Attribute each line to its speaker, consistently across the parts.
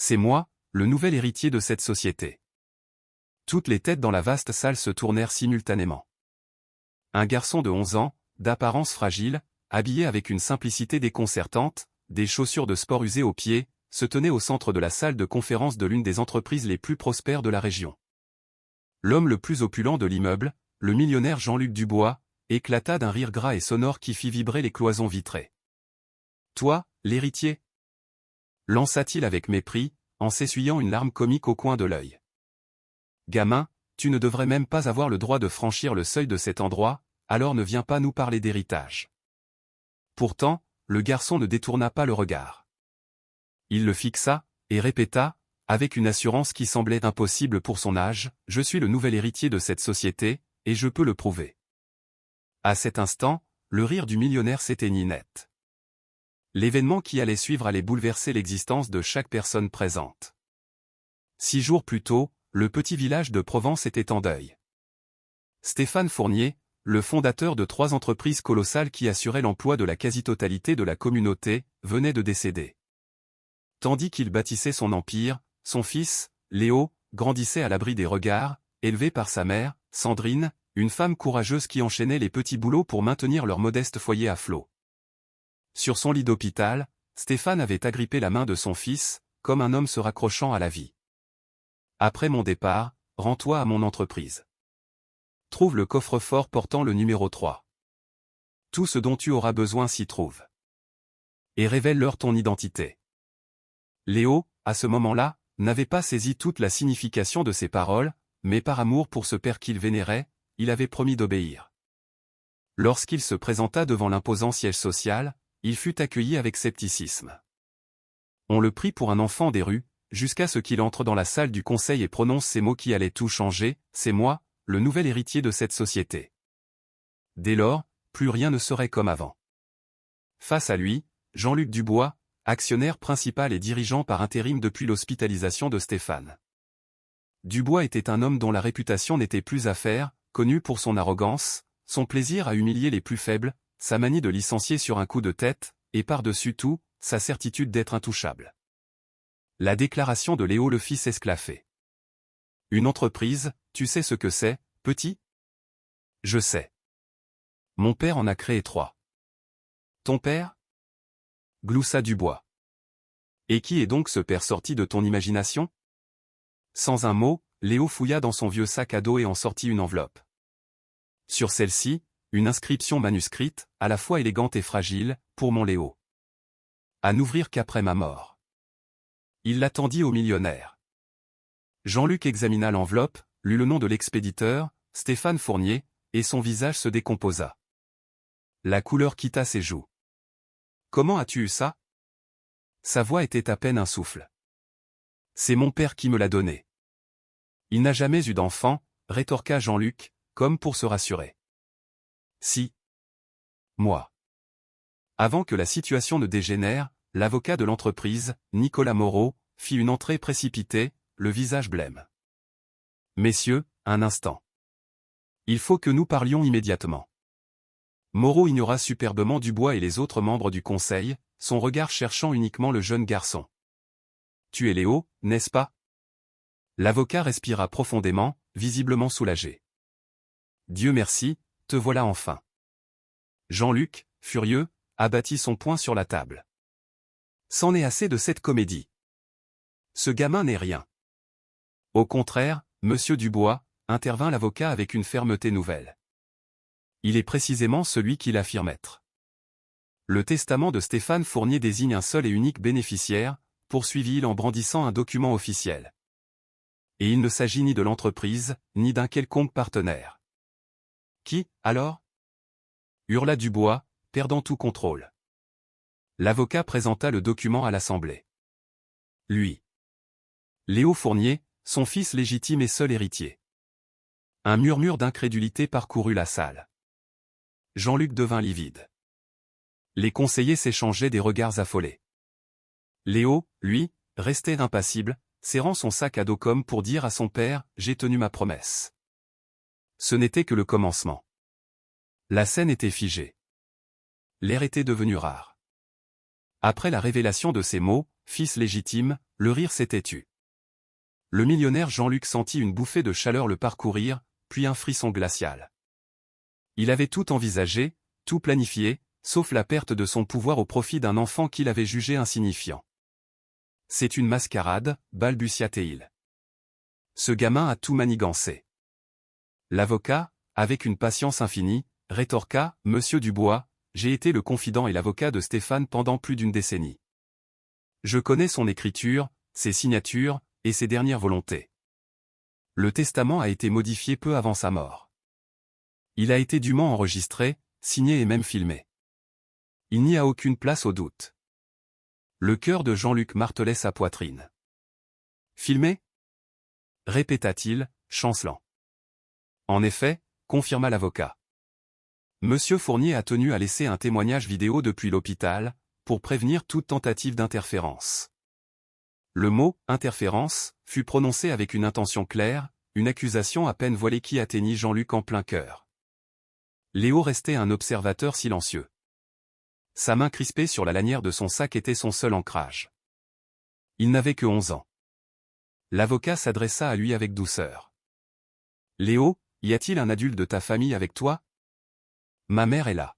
Speaker 1: C'est moi, le nouvel héritier de cette société. Toutes les têtes dans la vaste salle se tournèrent simultanément. Un garçon de 11 ans, d'apparence fragile, habillé avec une simplicité déconcertante, des chaussures de sport usées aux pieds, se tenait au centre de la salle de conférence de l'une des entreprises les plus prospères de la région. L'homme le plus opulent de l'immeuble, le millionnaire Jean-Luc Dubois, éclata d'un rire gras et sonore qui fit vibrer les cloisons vitrées. « Toi, l'héritier » lança-t-il avec mépris, en s'essuyant une larme comique au coin de l'œil. « Gamin, tu ne devrais même pas avoir le droit de franchir le seuil de cet endroit, alors ne viens pas nous parler d'héritage. » Pourtant, le garçon ne détourna pas le regard. Il le fixa, et répéta, avec une assurance qui semblait impossible pour son âge, « Je suis le nouvel héritier de cette société, et je peux le prouver. » À cet instant, le rire du millionnaire s'éteignit net. L'événement qui allait suivre allait bouleverser l'existence de chaque personne présente. 6 jours plus tôt, le petit village de Provence était en deuil. Stéphane Fournier, le fondateur de 3 entreprises colossales qui assuraient l'emploi de la quasi-totalité de la communauté, venait de décéder. Tandis qu'il bâtissait son empire, son fils, Léo, grandissait à l'abri des regards, élevé par sa mère, Sandrine, une femme courageuse qui enchaînait les petits boulots pour maintenir leur modeste foyer à flot. Sur son lit d'hôpital, Stéphane avait agrippé la main de son fils, comme un homme se raccrochant à la vie. « Après mon départ, rends-toi à mon entreprise. Trouve le coffre-fort portant le numéro 3. Tout ce dont tu auras besoin s'y trouve. Et révèle-leur ton identité. » Léo, à ce moment-là, n'avait pas saisi toute la signification de ces paroles, mais par amour pour ce père qu'il vénérait, il avait promis d'obéir. Lorsqu'il se présenta devant l'imposant siège social, il fut accueilli avec scepticisme. On le prit pour un enfant des rues, jusqu'à ce qu'il entre dans la salle du conseil et prononce ces mots qui allaient tout changer, « C'est moi, le nouvel héritier de cette société. » Dès lors, plus rien ne serait comme avant. Face à lui, Jean-Luc Dubois, actionnaire principal et dirigeant par intérim depuis l'hospitalisation de Stéphane. Dubois était un homme dont la réputation n'était plus à faire, connu pour son arrogance, son plaisir à humilier les plus faibles, sa manie de licencier sur un coup de tête, et par-dessus tout, sa certitude d'être intouchable. La déclaration de Léo le fit s'esclaffer. « Une entreprise, tu sais ce que c'est, petit ? » ?»« Je sais. Mon père en a créé 3. »« Ton père ?» gloussa Dubois. « Et qui est donc ce père sorti de ton imagination ?» Sans un mot, Léo fouilla dans son vieux sac à dos et en sortit une enveloppe. Sur celle-ci, une inscription manuscrite, à la fois élégante et fragile, pour mon Léo. À n'ouvrir qu'après ma mort. Il l'attendit au millionnaire. Jean-Luc examina l'enveloppe, lut le nom de l'expéditeur, Stéphane Fournier, et son visage se décomposa. La couleur quitta ses joues. « Comment as-tu eu ça ?» Sa voix était à peine un souffle. « C'est mon père qui me l'a donné. »« Il n'a jamais eu d'enfant, » rétorqua Jean-Luc, comme pour se rassurer. « Si. Moi. » Avant que la situation ne dégénère, l'avocat de l'entreprise, Nicolas Moreau, fit une entrée précipitée, le visage blême. « Messieurs, un instant. Il faut que nous parlions immédiatement. » Moreau ignora superbement Dubois et les autres membres du conseil, son regard cherchant uniquement le jeune garçon. « Tu es Léo, n'est-ce pas ?» L'avocat respira profondément, visiblement soulagé. « Dieu merci, te voilà enfin. » Jean-Luc, furieux, abattit son poing sur la table. « C'en est assez de cette comédie. Ce gamin n'est rien. » Au contraire, monsieur Dubois, intervint l'avocat avec une fermeté nouvelle. Il est précisément celui qu'il affirme être. Le testament de Stéphane Fournier désigne un seul et unique bénéficiaire, poursuivit-il en brandissant un document officiel. Et il ne s'agit ni de l'entreprise, ni d'un quelconque partenaire. Qui, alors ? Hurla Dubois, perdant tout contrôle. L'avocat présenta le document à l'Assemblée. Lui. Léo Fournier, son fils légitime et seul héritier. Un murmure d'incrédulité parcourut la salle. Jean-Luc devint livide. Les conseillers s'échangeaient des regards affolés. Léo, lui, restait impassible, serrant son sac à dos comme pour dire à son père « J'ai tenu ma promesse ». Ce n'était que le commencement. La scène était figée. L'air était devenu rare. Après la révélation de ces mots, fils légitime, le rire s'était tu. Le millionnaire Jean-Luc sentit une bouffée de chaleur le parcourir, puis un frisson glacial. Il avait tout envisagé, tout planifié, sauf la perte de son pouvoir au profit d'un enfant qu'il avait jugé insignifiant. C'est une mascarade, balbutia-t-il. Ce gamin a tout manigancé. L'avocat, avec une patience infinie, rétorqua, Monsieur Dubois, j'ai été le confident et l'avocat de Stéphane pendant plus d'une décennie. Je connais son écriture, ses signatures, et ses dernières volontés. Le testament a été modifié peu avant sa mort. Il a été dûment enregistré, signé et même filmé. Il n'y a aucune place au doute. Le cœur de Jean-Luc martelait sa poitrine. Filmé ? Répéta-t-il, chancelant. En effet, confirma l'avocat. Monsieur Fournier a tenu à laisser un témoignage vidéo depuis l'hôpital, pour prévenir toute tentative d'interférence. Le mot « interférence » fut prononcé avec une intention claire, une accusation à peine voilée qui atteignit Jean-Luc en plein cœur. Léo restait un observateur silencieux. Sa main crispée sur la lanière de son sac était son seul ancrage. Il n'avait que 11 ans. L'avocat s'adressa à lui avec douceur. « Léo, y a-t-il un adulte de ta famille avec toi ? Ma mère est là. »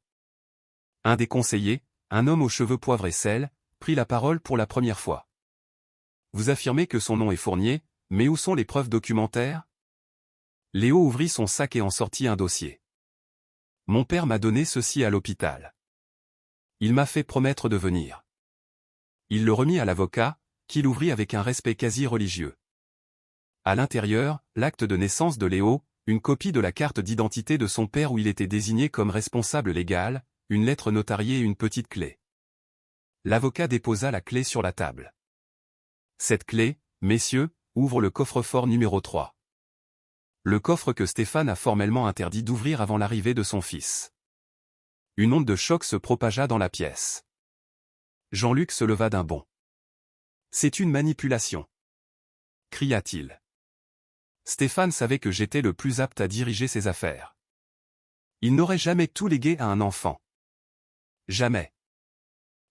Speaker 1: Un des conseillers, un homme aux cheveux poivre et sel, prit la parole pour la première fois. « Vous affirmez que son nom est Fournier, mais où sont les preuves documentaires ?» Léo ouvrit son sac et en sortit un dossier. « Mon père m'a donné ceci à l'hôpital. Il m'a fait promettre de venir. » Il le remit à l'avocat, qui l'ouvrit avec un respect quasi religieux. À l'intérieur, l'acte de naissance de Léo, une copie de la carte d'identité de son père où il était désigné comme responsable légal, une lettre notariée et une petite clé. L'avocat déposa la clé sur la table. Cette clé, messieurs, ouvre le coffre-fort numéro 3. Le coffre que Stéphane a formellement interdit d'ouvrir avant l'arrivée de son fils. Une onde de choc se propagea dans la pièce. Jean-Luc se leva d'un bond. « C'est une manipulation !» cria-t-il. Stéphane savait que j'étais le plus apte à diriger ses affaires. Il n'aurait jamais tout légué à un enfant. Jamais.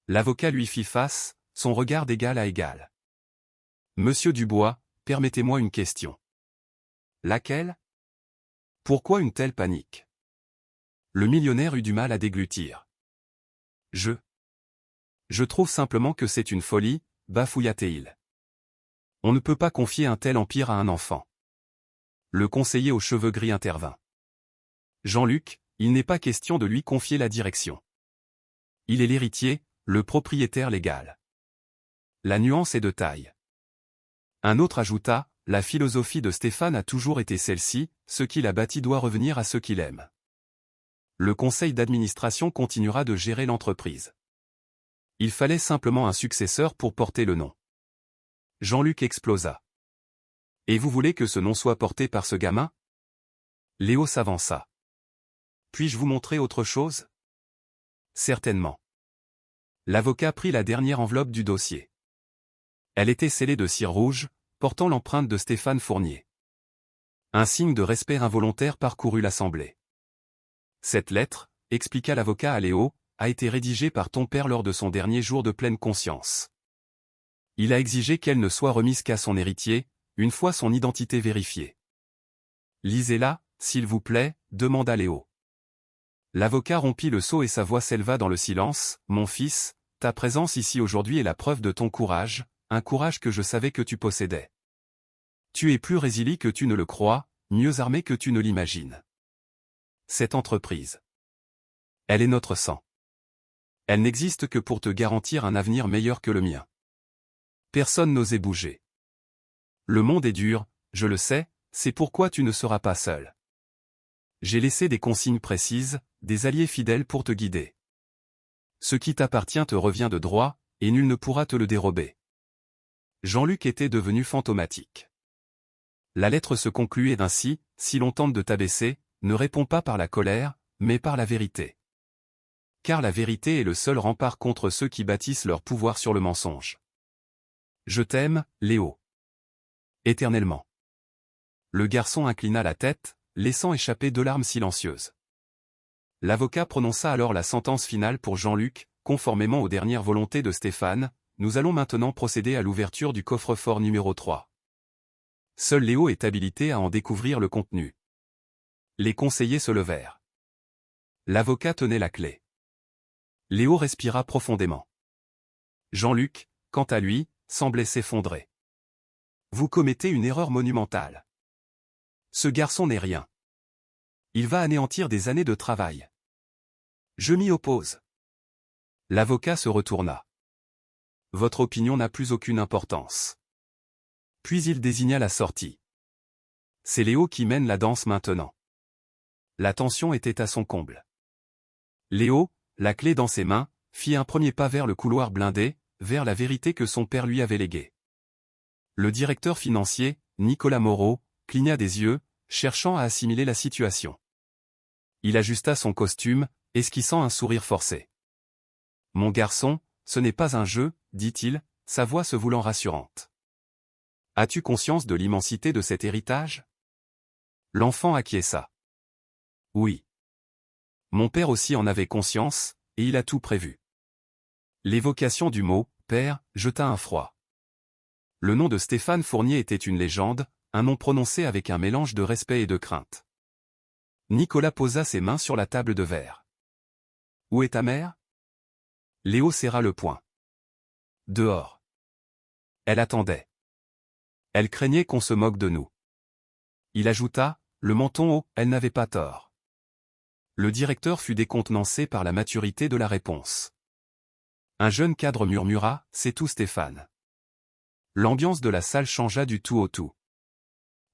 Speaker 1: L'avocat lui fit face, son regard d'égal à égal. « Monsieur Dubois, permettez-moi une question. » Laquelle ? Pourquoi une telle panique ? Le millionnaire eut du mal à déglutir. Je trouve simplement que c'est une folie, bafouilla-t-il. On ne peut pas confier un tel empire à un enfant. Le conseiller aux cheveux gris intervint. Jean-Luc, il n'est pas question de lui confier la direction. Il est l'héritier, le propriétaire légal. La nuance est de taille. Un autre ajouta, la philosophie de Stéphane a toujours été celle-ci, ce qu'il a bâti doit revenir à ceux qu'il aime. Le conseil d'administration continuera de gérer l'entreprise. Il fallait simplement un successeur pour porter le nom. Jean-Luc explosa. Et vous voulez que ce nom soit porté par ce gamin ? Léo s'avança. Puis-je vous montrer autre chose ? Certainement. L'avocat prit la dernière enveloppe du dossier. Elle était scellée de cire rouge, portant l'empreinte de Stéphane Fournier. Un signe de respect involontaire parcourut l'assemblée. Cette lettre, expliqua l'avocat à Léo, a été rédigée par ton père lors de son dernier jour de pleine conscience. Il a exigé qu'elle ne soit remise qu'à son héritier, une fois son identité vérifiée. Lisez-la, s'il vous plaît, demanda Léo. L'avocat rompit le sceau et sa voix s'éleva dans le silence. Mon fils, ta présence ici aujourd'hui est la preuve de ton courage, un courage que je savais que tu possédais. Tu es plus résilié que tu ne le crois, mieux armé que tu ne l'imagines. Cette entreprise. Elle est notre sang. Elle n'existe que pour te garantir un avenir meilleur que le mien. Personne n'osait bouger. Le monde est dur, je le sais, c'est pourquoi tu ne seras pas seul. J'ai laissé des consignes précises, des alliés fidèles pour te guider. Ce qui t'appartient te revient de droit, et nul ne pourra te le dérober. Jean-Luc était devenu fantomatique. La lettre se concluait ainsi, si l'on tente de t'abaisser, ne réponds pas par la colère, mais par la vérité. Car la vérité est le seul rempart contre ceux qui bâtissent leur pouvoir sur le mensonge. Je t'aime, Léo. Éternellement. Le garçon inclina la tête, laissant échapper 2 larmes silencieuses. L'avocat prononça alors la sentence finale pour Jean-Luc, conformément aux dernières volontés de Stéphane, nous allons maintenant procéder à l'ouverture du coffre-fort numéro 3. Seul Léo est habilité à en découvrir le contenu. Les conseillers se levèrent. L'avocat tenait la clé. Léo respira profondément. Jean-Luc, quant à lui, semblait s'effondrer. Vous commettez une erreur monumentale. Ce garçon n'est rien. Il va anéantir des années de travail. Je m'y oppose. L'avocat se retourna. Votre opinion n'a plus aucune importance. Puis il désigna la sortie. C'est Léo qui mène la danse maintenant. La tension était à son comble. Léo, la clé dans ses mains, fit un premier pas vers le couloir blindé, vers la vérité que son père lui avait léguée. Le directeur financier, Nicolas Moreau, cligna des yeux, cherchant à assimiler la situation. Il ajusta son costume, esquissant un sourire forcé. « Mon garçon, ce n'est pas un jeu, dit-il, sa voix se voulant rassurante. As-tu conscience de l'immensité de cet héritage ?» L'enfant acquiesça. Oui. Mon père aussi en avait conscience, et il a tout prévu. L'évocation du mot « père » jeta un froid. Le nom de Stéphane Fournier était une légende, un nom prononcé avec un mélange de respect et de crainte. Nicolas posa ses mains sur la table de verre. « Où est ta mère ?» Léo serra le poing. « Dehors. » Elle attendait. Elle craignait qu'on se moque de nous. Il ajouta, le menton haut, elle n'avait pas tort. Le directeur fut décontenancé par la maturité de la réponse. Un jeune cadre murmura, c'est tout Stéphane. L'ambiance de la salle changea du tout au tout.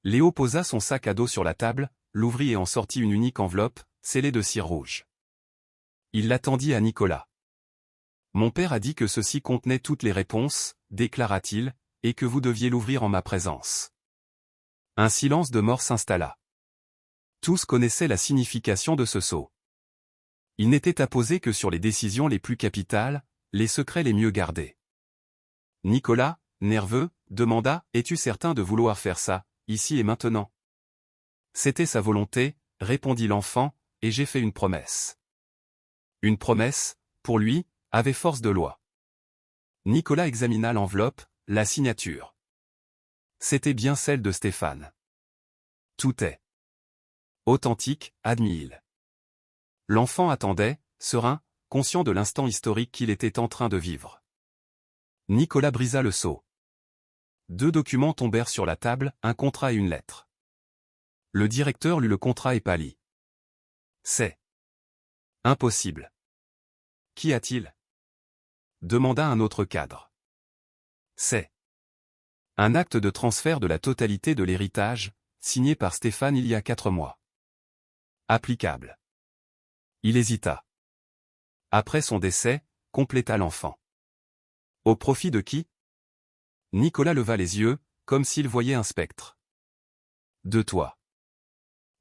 Speaker 1: Léo posa son sac à dos sur la table, l'ouvrit et en sortit une unique enveloppe, scellée de cire rouge. Il l'attendit à Nicolas. Mon père a dit que ceci contenait toutes les réponses, déclara-t-il, et que vous deviez l'ouvrir en ma présence. Un silence de mort s'installa. Tous connaissaient la signification de ce sceau. Il n'était apposé que sur les décisions les plus capitales, les secrets les mieux gardés. Nicolas, nerveux, demanda, es-tu certain de vouloir faire ça, ici et maintenant? C'était sa volonté, répondit l'enfant, et j'ai fait une promesse. Une promesse, pour lui, avait force de loi. Nicolas examina l'enveloppe, la signature. C'était bien celle de Stéphane. Tout est authentique, admit-il. L'enfant attendait, serein, conscient de l'instant historique qu'il était en train de vivre. Nicolas brisa le sceau. 2 documents tombèrent sur la table, un contrat et une lettre. Le directeur lut le contrat et pâlit. C'est impossible. Qu'y a-t-il? Demanda un autre cadre. C'est un acte de transfert de la totalité de l'héritage, signé par Stéphane il y a 4 mois. Applicable. Il hésita. Après son décès, compléta l'enfant. Au profit de qui? Nicolas leva les yeux, comme s'il voyait un spectre. De toi.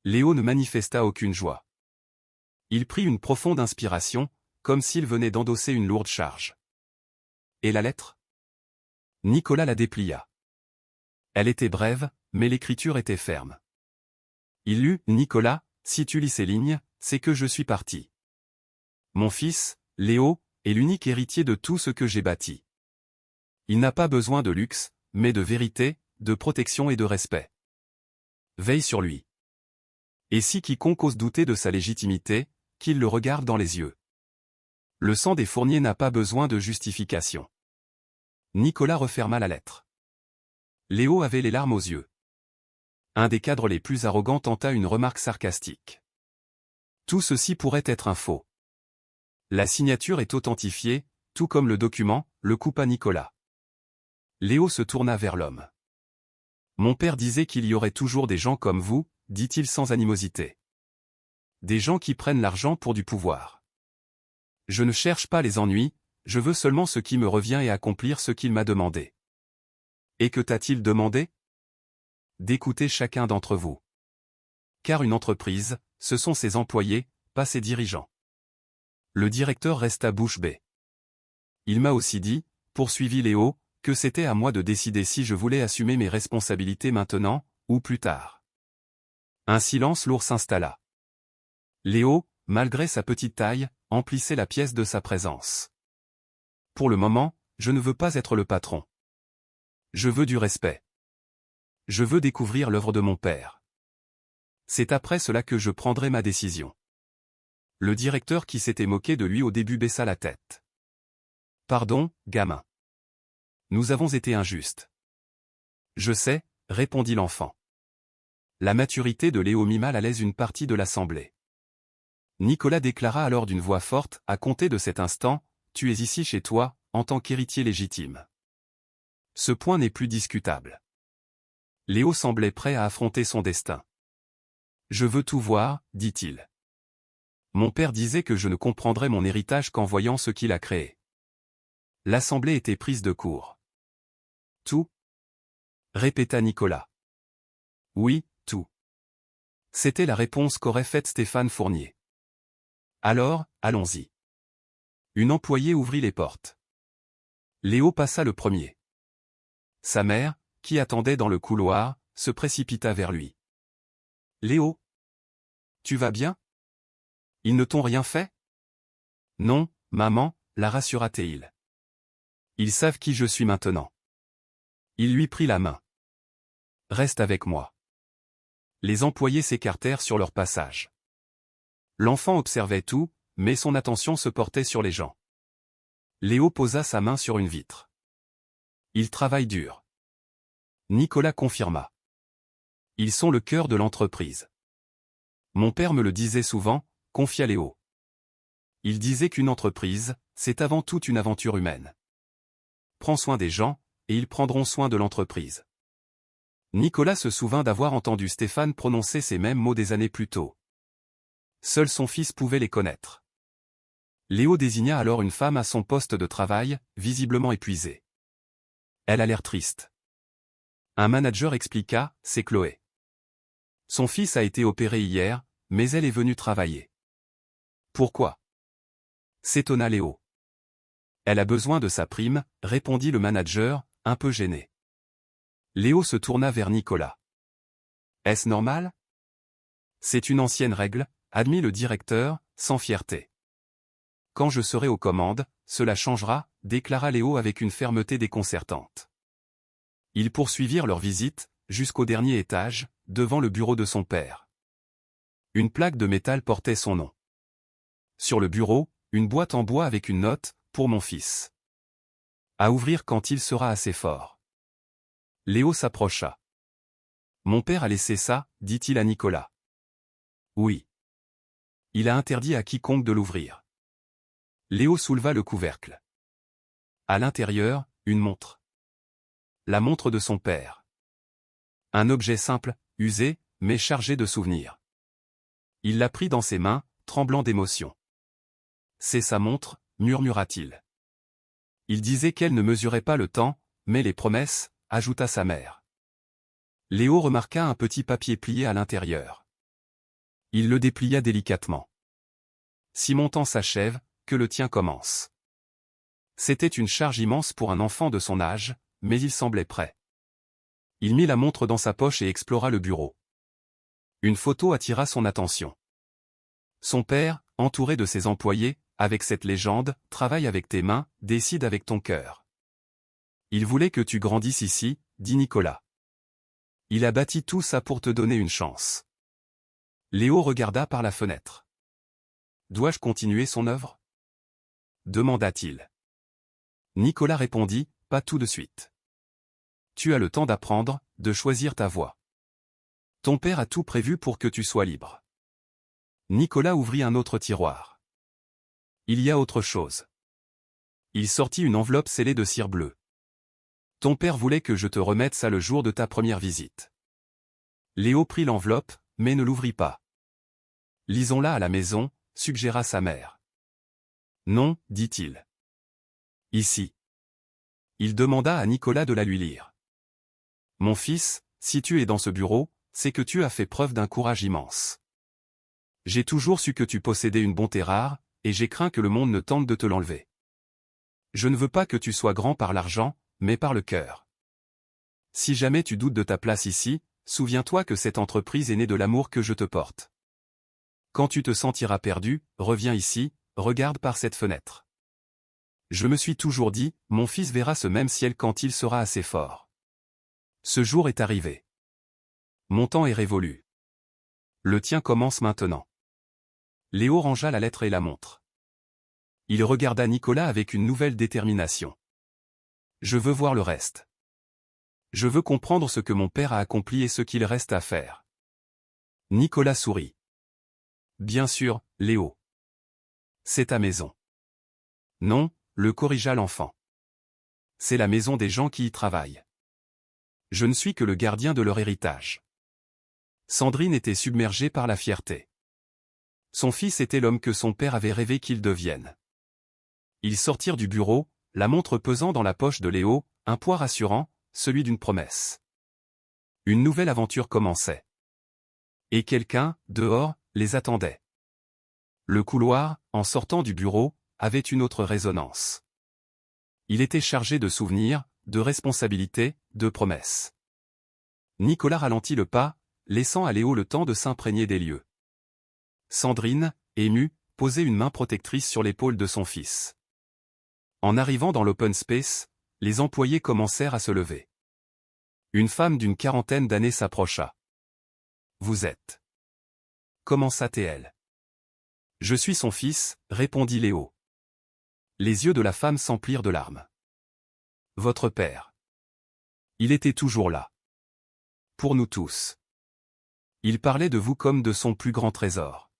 Speaker 1: Léo ne manifesta aucune joie. Il prit une profonde inspiration, comme s'il venait d'endosser une lourde charge. Et la lettre? Nicolas la déplia. Elle était brève, mais l'écriture était ferme. Il lut, Nicolas, si tu lis ces lignes, c'est que je suis parti. Mon fils, Léo, est l'unique héritier de tout ce que j'ai bâti. Il n'a pas besoin de luxe, mais de vérité, de protection et de respect. Veille sur lui. Et si quiconque ose douter de sa légitimité, qu'il le regarde dans les yeux. Le sang des Fourniers n'a pas besoin de justification. Nicolas referma la lettre. Léo avait les larmes aux yeux. Un des cadres les plus arrogants tenta une remarque sarcastique. Tout ceci pourrait être un faux. La signature est authentifiée, tout comme le document, le coupa Nicolas. Léo se tourna vers l'homme. Mon père disait qu'il y aurait toujours des gens comme vous, dit-il sans animosité. Des gens qui prennent l'argent pour du pouvoir. Je ne cherche pas les ennuis, je veux seulement ce qui me revient et accomplir ce qu'il m'a demandé. Et que t'a-t-il demandé? D'écouter chacun d'entre vous. Car une entreprise, ce sont ses employés, pas ses dirigeants. Le directeur resta bouche bée. Il m'a aussi dit, poursuivit Léo, que c'était à moi de décider si je voulais assumer mes responsabilités maintenant, ou plus tard. Un silence lourd s'installa. Léo, malgré sa petite taille, emplissait la pièce de sa présence. Pour le moment, je ne veux pas être le patron. Je veux du respect. Je veux découvrir l'œuvre de mon père. C'est après cela que je prendrai ma décision. Le directeur qui s'était moqué de lui au début baissa la tête. Pardon, gamin. Nous avons été injustes. Je sais, répondit l'enfant. La maturité de Léo mit mal à l'aise une partie de l'assemblée. Nicolas déclara alors d'une voix forte, à compter de cet instant, tu es ici chez toi, en tant qu'héritier légitime. Ce point n'est plus discutable. Léo semblait prêt à affronter son destin. Je veux tout voir, dit-il. Mon père disait que je ne comprendrais mon héritage qu'en voyant ce qu'il a créé. L'assemblée était prise de court. Tout? Répéta Nicolas. Oui, tout. C'était la réponse qu'aurait faite Stéphane Fournier. Alors, allons-y. Une employée ouvrit les portes. Léo passa le premier. Sa mère, qui attendait dans le couloir, se précipita vers lui. Léo? Tu vas bien? Ils ne t'ont rien fait? Non, maman, la rassura-t-il. Ils savent qui je suis maintenant. Il lui prit la main. Reste avec moi. Les employés s'écartèrent sur leur passage. L'enfant observait tout, mais son attention se portait sur les gens. Léo posa sa main sur une vitre. Ils travaillent dur. Nicolas confirma. Ils sont le cœur de l'entreprise. Mon père me le disait souvent, confia Léo. Il disait qu'une entreprise, c'est avant tout une aventure humaine. Prends soin des gens, et ils prendront soin de l'entreprise. Nicolas se souvint d'avoir entendu Stéphane prononcer ces mêmes mots des années plus tôt. Seul son fils pouvait les connaître. Léo désigna alors une femme à son poste de travail, visiblement épuisée. Elle a l'air triste. Un manager expliqua, c'est Chloé. Son fils a été opéré hier, mais elle est venue travailler. Pourquoi? S'étonna Léo. Elle a besoin de sa prime, répondit le manager, un peu gêné. Léo se tourna vers Nicolas. Est-ce normal? C'est une ancienne règle, admit le directeur, sans fierté. Quand je serai aux commandes, cela changera, déclara Léo avec une fermeté déconcertante. Ils poursuivirent leur visite, jusqu'au dernier étage, devant le bureau de son père. Une plaque de métal portait son nom. Sur le bureau, une boîte en bois avec une note, pour mon fils. À ouvrir quand il sera assez fort. Léo s'approcha. Mon père a laissé ça, dit-il à Nicolas. Oui. Il a interdit à quiconque de l'ouvrir. Léo souleva le couvercle. À l'intérieur, une montre. La montre de son père. Un objet simple, usé, mais chargé de souvenirs. Il la prit dans ses mains, tremblant d'émotion. C'est sa montre, murmura-t-il. Il disait qu'elle ne mesurait pas le temps, mais les promesses, ajouta sa mère. Léo remarqua un petit papier plié à l'intérieur. Il le déplia délicatement. Si mon temps s'achève, que le tien commence. C'était une charge immense pour un enfant de son âge, mais il semblait prêt. Il mit la montre dans sa poche et explora le bureau. Une photo attira son attention. Son père, entouré de ses employés, avec cette légende, travaille avec tes mains, décide avec ton cœur. Il voulait que tu grandisses ici, dit Nicolas. Il a bâti tout ça pour te donner une chance. Léo regarda par la fenêtre. Dois-je continuer son œuvre? Demanda-t-il. Nicolas répondit, pas tout de suite. Tu as le temps d'apprendre, de choisir ta voie. Ton père a tout prévu pour que tu sois libre. Nicolas ouvrit un autre tiroir. Il y a autre chose. Il sortit une enveloppe scellée de cire bleue. Ton père voulait que je te remette ça le jour de ta première visite. Léo prit l'enveloppe, mais ne l'ouvrit pas. Lisons-la à la maison, suggéra sa mère. Non, dit-il. Ici. Il demanda à Nicolas de la lui lire. Mon fils, si tu es dans ce bureau, c'est que tu as fait preuve d'un courage immense. J'ai toujours su que tu possédais une bonté rare, et j'ai craint que le monde ne tente de te l'enlever. Je ne veux pas que tu sois grand par l'argent, mais par le cœur. Si jamais tu doutes de ta place ici, souviens-toi que cette entreprise est née de l'amour que je te porte. Quand tu te sentiras perdu, reviens ici, regarde par cette fenêtre. Je me suis toujours dit, mon fils verra ce même ciel quand il sera assez fort. Ce jour est arrivé. Mon temps est révolu. Le tien commence maintenant. Léo rangea la lettre et la montre. Il regarda Nicolas avec une nouvelle détermination. Je veux voir le reste. Je veux comprendre ce que mon père a accompli et ce qu'il reste à faire. Nicolas sourit. Bien sûr, Léo. C'est ta maison. Non, le corrigea l'enfant. C'est la maison des gens qui y travaillent. Je ne suis que le gardien de leur héritage. Sandrine était submergée par la fierté. Son fils était l'homme que son père avait rêvé qu'il devienne. Ils sortirent du bureau, la montre pesant dans la poche de Léo, un poids rassurant, celui d'une promesse. Une nouvelle aventure commençait. Et quelqu'un, dehors, les attendait. Le couloir, en sortant du bureau, avait une autre résonance. Il était chargé de souvenirs, de responsabilités, de promesses. Nicolas ralentit le pas, laissant à Léo le temps de s'imprégner des lieux. Sandrine, émue, posait une main protectrice sur l'épaule de son fils. En arrivant dans l'open space, les employés commencèrent à se lever. Une femme d'une quarantaine d'années s'approcha. « Vous êtes » commença-t-elle. « Je suis son fils, » répondit Léo. Les yeux de la femme s'emplirent de larmes. « Votre père. Il était toujours là. Pour nous tous. Il parlait de vous comme de son plus grand trésor. »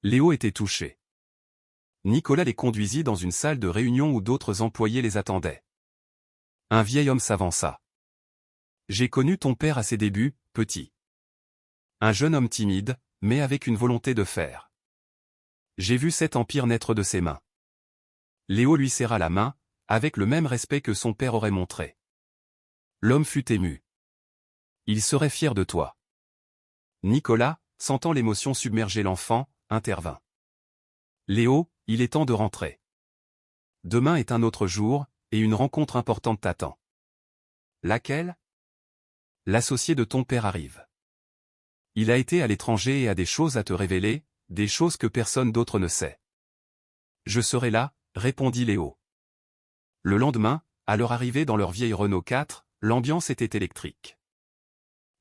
Speaker 1: Léo était touché. Nicolas les conduisit dans une salle de réunion où d'autres employés les attendaient. Un vieil homme s'avança. « J'ai connu ton père à ses débuts, petit. Un jeune homme timide, mais avec une volonté de faire. J'ai vu cet empire naître de ses mains. » Léo lui serra la main, avec le même respect que son père aurait montré. L'homme fut ému. « Il serait fier de toi. » Nicolas, sentant l'émotion submerger l'enfant, intervint. « Léo, il est temps de rentrer. Demain est un autre jour, et une rencontre importante t'attend. » Laquelle ? L'associé de ton père arrive. Il a été à l'étranger et a des choses à te révéler, des choses que personne d'autre ne sait. Je serai là, répondit Léo. Le lendemain, à leur arrivée dans leur vieille Renault 4, l'ambiance était électrique.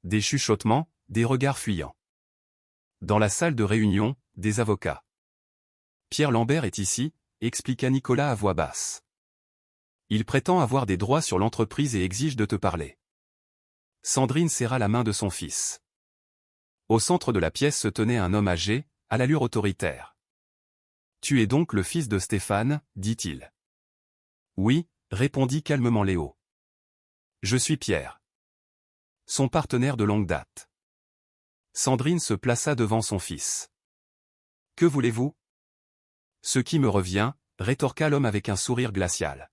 Speaker 1: Des chuchotements, des regards fuyants. Dans la salle de réunion, des avocats. Pierre Lambert est ici, expliqua Nicolas à voix basse. Il prétend avoir des droits sur l'entreprise et exige de te parler. Sandrine serra la main de son fils. Au centre de la pièce se tenait un homme âgé, à l'allure autoritaire. Tu es donc le fils de Stéphane, dit-il. Oui, répondit calmement Léo. Je suis Pierre. Son partenaire de longue date. Sandrine se plaça devant son fils. Que voulez-vous ? Ce qui me revient, rétorqua l'homme avec un sourire glacial.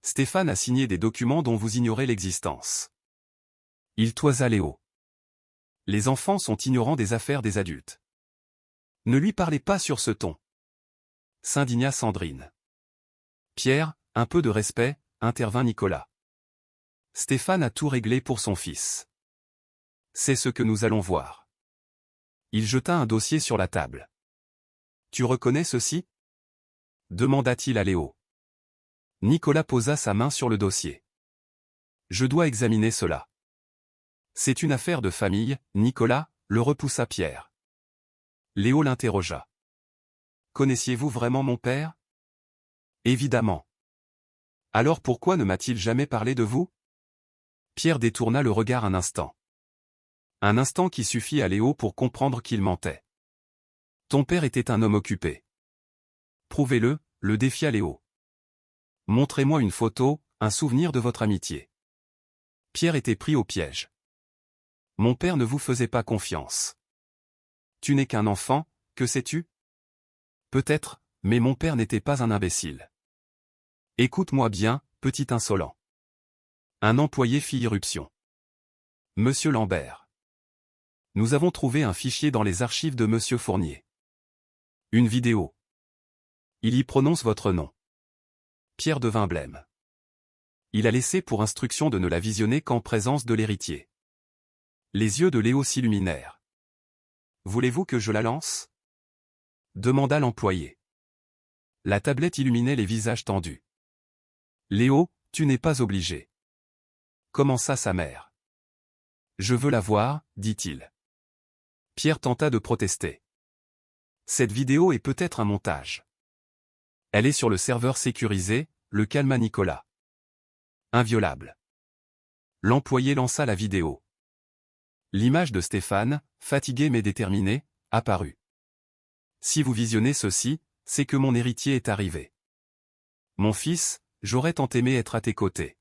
Speaker 1: Stéphane a signé des documents dont vous ignorez l'existence. Il toisa Léo. Les enfants sont ignorants des affaires des adultes. Ne lui parlez pas sur ce ton. S'indigna Sandrine. Pierre, un peu de respect, intervint Nicolas. Stéphane a tout réglé pour son fils. C'est ce que nous allons voir. Il jeta un dossier sur la table. Tu reconnais ceci ? Demanda-t-il à Léo. Nicolas posa sa main sur le dossier. Je dois examiner cela. C'est une affaire de famille, Nicolas, le repoussa Pierre. Léo l'interrogea. Connaissiez-vous vraiment mon père ? Évidemment. Alors pourquoi ne m'a-t-il jamais parlé de vous ? Pierre détourna le regard un instant. Un instant qui suffit à Léo pour comprendre qu'il mentait. Ton père était un homme occupé. Prouvez-le, le défia Léo. Montrez-moi une photo, un souvenir de votre amitié. Pierre était pris au piège. Mon père ne vous faisait pas confiance. Tu n'es qu'un enfant, que sais-tu ? Peut-être, mais mon père n'était pas un imbécile. Écoute-moi bien, petit insolent. Un employé fit irruption. Monsieur Lambert. Nous avons trouvé un fichier dans les archives de Monsieur Fournier. Une vidéo. Il y prononce votre nom. Pierre devint blême. Il a laissé pour instruction de ne la visionner qu'en présence de l'héritier. Les yeux de Léo s'illuminèrent. Voulez-vous que je la lance ? Demanda l'employé. La tablette illuminait les visages tendus. Léo, tu n'es pas obligé. Commença sa mère. Je veux la voir, dit-il. Pierre tenta de protester. Cette vidéo est peut-être un montage. Elle est sur le serveur sécurisé, le calma Nicolas. Inviolable. L'employé lança la vidéo. L'image de Stéphane, fatigué mais déterminé, apparut. Si vous visionnez ceci, c'est que mon héritier est arrivé. Mon fils, j'aurais tant aimé être à tes côtés.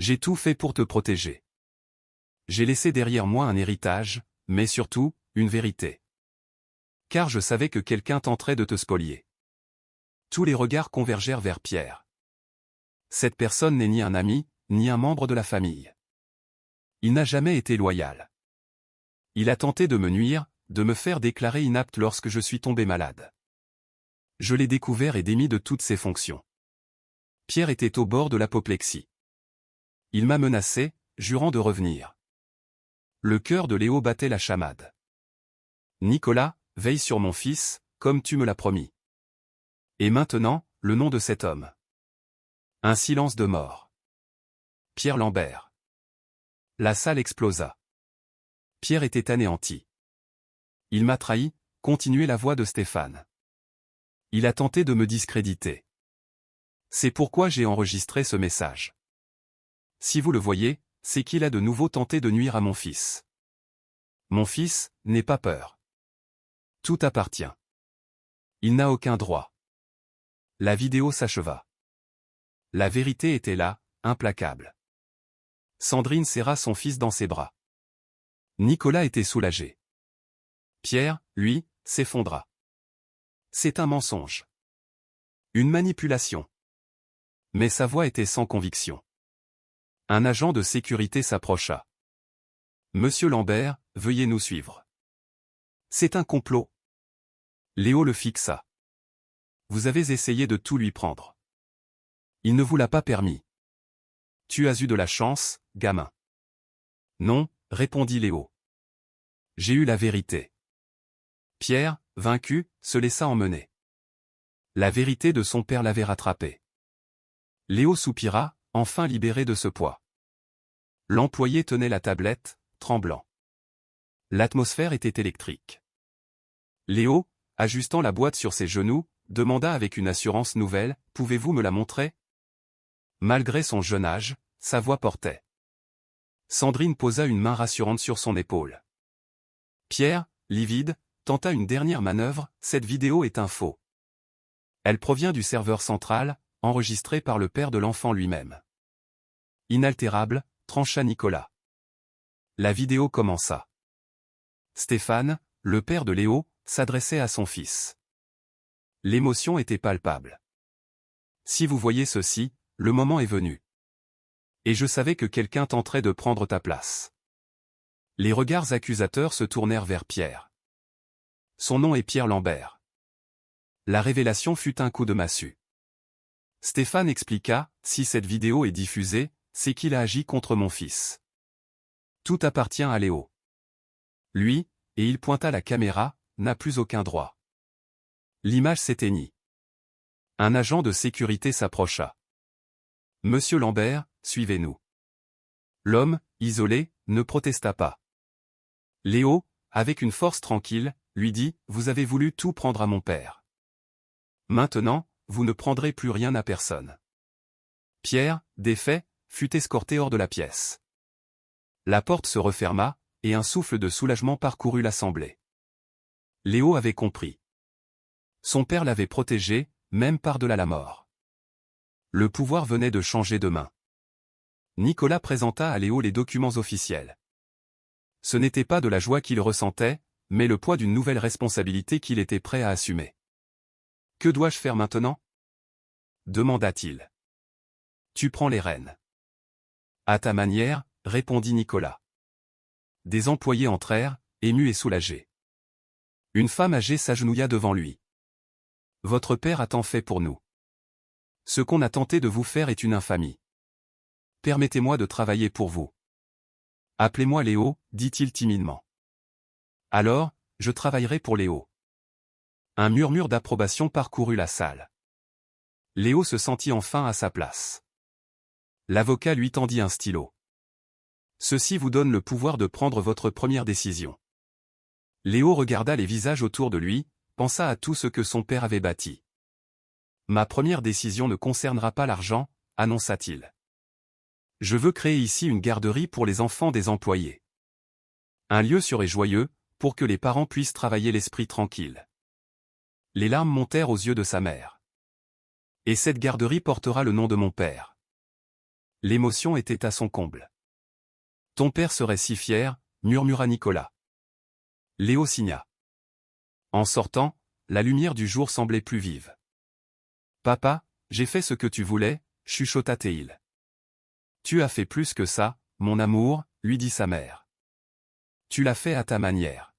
Speaker 1: J'ai tout fait pour te protéger. J'ai laissé derrière moi un héritage, mais surtout, une vérité. Car je savais que quelqu'un tenterait de te spolier. Tous les regards convergèrent vers Pierre. Cette personne n'est ni un ami, ni un membre de la famille. Il n'a jamais été loyal. Il a tenté de me nuire, de me faire déclarer inapte lorsque je suis tombé malade. Je l'ai découvert et démis de toutes ses fonctions. Pierre était au bord de l'apoplexie. Il m'a menacé, jurant de revenir. Le cœur de Léo battait la chamade. Nicolas, veille sur mon fils, comme tu me l'as promis. Et maintenant, le nom de cet homme. Un silence de mort. Pierre Lambert. La salle explosa. Pierre était anéanti. Il m'a trahi, continuait la voix de Stéphane. Il a tenté de me discréditer. C'est pourquoi j'ai enregistré ce message. Si vous le voyez, c'est qu'il a de nouveau tenté de nuire à mon fils. Mon fils, n'aie pas peur. Tout appartient. Il n'a aucun droit. La vidéo s'acheva. La vérité était là, implacable. Sandrine serra son fils dans ses bras. Nicolas était soulagé. Pierre, lui, s'effondra. C'est un mensonge. Une manipulation. Mais sa voix était sans conviction. Un agent de sécurité s'approcha. Monsieur Lambert, veuillez nous suivre. C'est un complot. Léo le fixa. Vous avez essayé de tout lui prendre. Il ne vous l'a pas permis. Tu as eu de la chance, gamin. Non, répondit Léo. J'ai eu la vérité. Pierre, vaincu, se laissa emmener. La vérité de son père l'avait rattrapé. Léo soupira, enfin libéré de ce poids. L'employé tenait la tablette, tremblant. L'atmosphère était électrique. Léo, ajustant la boîte sur ses genoux, demanda avec une assurance nouvelle, « Pouvez-vous me la montrer ?» Malgré son jeune âge, sa voix portait. Sandrine posa une main rassurante sur son épaule. Pierre, livide, tenta une dernière manœuvre, « Cette vidéo est un faux. Elle provient du serveur central, enregistré par le père de l'enfant lui-même. » Inaltérable, trancha Nicolas. La vidéo commença. Stéphane, le père de Léo, s'adressait à son fils. L'émotion était palpable. Si vous voyez ceci, le moment est venu. Et je savais que quelqu'un tenterait de prendre ta place. Les regards accusateurs se tournèrent vers Pierre. Son nom est Pierre Lambert. La révélation fut un coup de massue. Stéphane expliqua, si cette vidéo est diffusée, c'est qu'il a agi contre mon fils. Tout appartient à Léo. Lui, et il pointa la caméra, n'a plus aucun droit. L'image s'éteignit. Un agent de sécurité s'approcha. Monsieur Lambert, suivez-nous. L'homme, isolé, ne protesta pas. Léo, avec une force tranquille, lui dit, vous avez voulu tout prendre à mon père. Maintenant, vous ne prendrez plus rien à personne. Pierre, défait, fut escorté hors de la pièce. La porte se referma, et un souffle de soulagement parcourut l'assemblée. Léo avait compris. Son père l'avait protégé, même par-delà la mort. Le pouvoir venait de changer de main. Nicolas présenta à Léo les documents officiels. Ce n'était pas de la joie qu'il ressentait, mais le poids d'une nouvelle responsabilité qu'il était prêt à assumer. « Que dois-je faire maintenant ?» demanda-t-il. « Tu prends les rênes. » « À ta manière, » répondit Nicolas. Des employés entrèrent, émus et soulagés. Une femme âgée s'agenouilla devant lui. « Votre père a tant fait pour nous. Ce qu'on a tenté de vous faire est une infamie. Permettez-moi de travailler pour vous. »« Appelez-moi Léo, » dit-il timidement. « Alors, je travaillerai pour Léo. » Un murmure d'approbation parcourut la salle. Léo se sentit enfin à sa place. L'avocat lui tendit un stylo. Ceci vous donne le pouvoir de prendre votre première décision. Léo regarda les visages autour de lui, pensa à tout ce que son père avait bâti. Ma première décision ne concernera pas l'argent, annonça-t-il. Je veux créer ici une garderie pour les enfants des employés. Un lieu sûr et joyeux, pour que les parents puissent travailler l'esprit tranquille. Les larmes montèrent aux yeux de sa mère. Et cette garderie portera le nom de mon père. L'émotion était à son comble. Ton père serait si fier, murmura Nicolas. Léo signa. En sortant, la lumière du jour semblait plus vive. Papa, j'ai fait ce que tu voulais, chuchota Théil. Tu as fait plus que ça, mon amour, lui dit sa mère. Tu l'as fait à ta manière.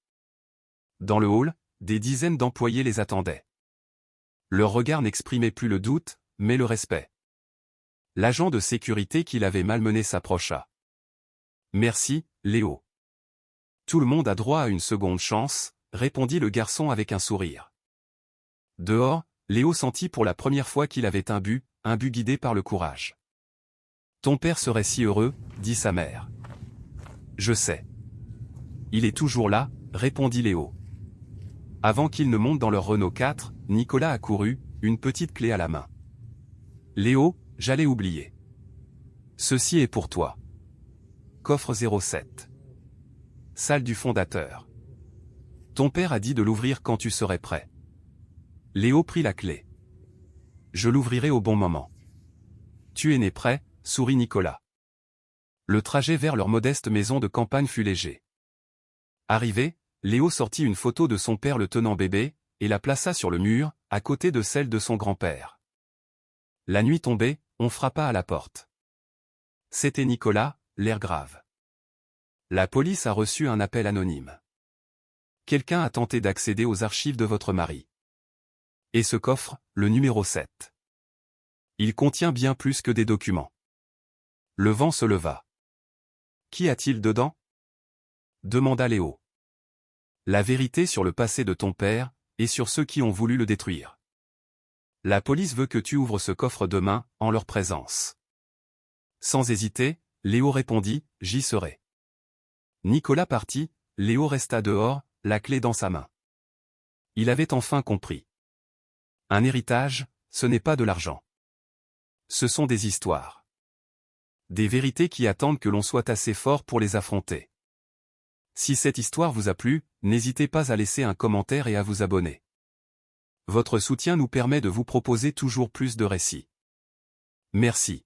Speaker 1: Dans le hall, des dizaines d'employés les attendaient. Leur regard n'exprimait plus le doute, mais le respect. L'agent de sécurité qui l'avait malmené s'approcha. Merci, Léo. Tout le monde a droit à une seconde chance, répondit le garçon avec un sourire. Dehors, Léo sentit pour la première fois qu'il avait un but guidé par le courage. Ton père serait si heureux, dit sa mère. Je sais. Il est toujours là, répondit Léo. Avant qu'ils ne montent dans leur Renault 4, Nicolas accourut, une petite clé à la main. Léo, j'allais oublier. Ceci est pour toi. Coffre 07. Salle du fondateur. Ton père a dit de l'ouvrir quand tu serais prêt. Léo prit la clé. Je l'ouvrirai au bon moment. Tu es né prêt, sourit Nicolas. Le trajet vers leur modeste maison de campagne fut léger. Arrivé, Léo sortit une photo de son père le tenant bébé, et la plaça sur le mur, à côté de celle de son grand-père. La nuit tombée, on frappa à la porte. C'était Nicolas, l'air grave. La police a reçu un appel anonyme. Quelqu'un a tenté d'accéder aux archives de votre mari. Et ce coffre, le numéro 7. Il contient bien plus que des documents. Le vent se leva. Qu'y a-t-il dedans? Demanda Léo. La vérité sur le passé de ton père, et sur ceux qui ont voulu le détruire. La police veut que tu ouvres ce coffre demain, en leur présence. Sans hésiter, Léo répondit, j'y serai. Nicolas partit, Léo resta dehors, la clé dans sa main. Il avait enfin compris. Un héritage, ce n'est pas de l'argent. Ce sont des histoires. Des vérités qui attendent que l'on soit assez fort pour les affronter. Si cette histoire vous a plu, n'hésitez pas à laisser un commentaire et à vous abonner. Votre soutien nous permet de vous proposer toujours plus de récits. Merci.